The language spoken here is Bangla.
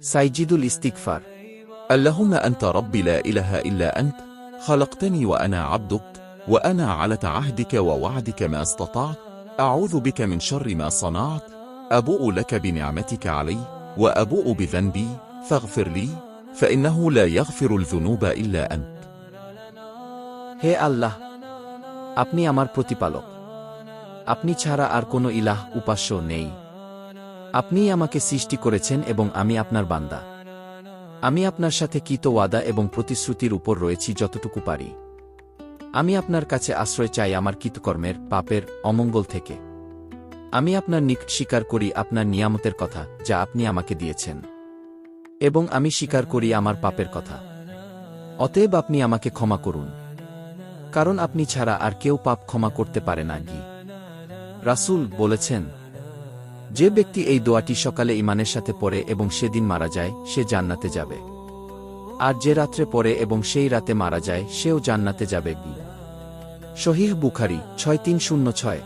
সাইজিদুল ইস্তিগফার। اللهم أنت ربي لا إله إلا أنت خلقتني وأنا عبدك وأنا على عهدك ووعدك ما استطعت أعوذ بك من شر ما صنعت أبوء لك بنعمتك علي وأبوء بذنبي فاغفر لي فإنه لا يغفر الذنوب إلا أنت হে আল্লাহ, আপনি আমার প্রতিপালক। আপনি ছাড়া আর কোনো ইলাহ উপাস্য নেই। আপনিই আমাকে সৃষ্টি করেছেন এবং আমি আপনার বান্দা। আমি আপনার সাথে কৃত ওয়াদা এবং প্রতিশ্রুতির উপর রয়েছি যতটুকু পারি। আমি আপনার কাছে আশ্রয় চাই আমার কৃতকর্মের, পাপের, অমঙ্গল থেকে। আমি আপনার নিকট স্বীকার করি আপনার নিয়ামতের কথা যা আপনি আমাকে দিয়েছেন, এবং আমি স্বীকার করি আমার পাপের কথা। অতএব আপনি আমাকে ক্ষমা করুন, কারণ আপনি ছাড়া আর কেউ পাপ ক্ষমা করতে পারে না। রাসূল বলেছেন, যে ব্যক্তি এই দোয়াটি সকালে ঈমানের সাথে পড়ে এবং সেদিন মারা যায় সে জান্নাতে যাবে, আর যে রাত্রে পড়ে এবং সেই রাতে মারা যায় সেও জান্নাতে যাবে। সহিহ বুখারী 6306।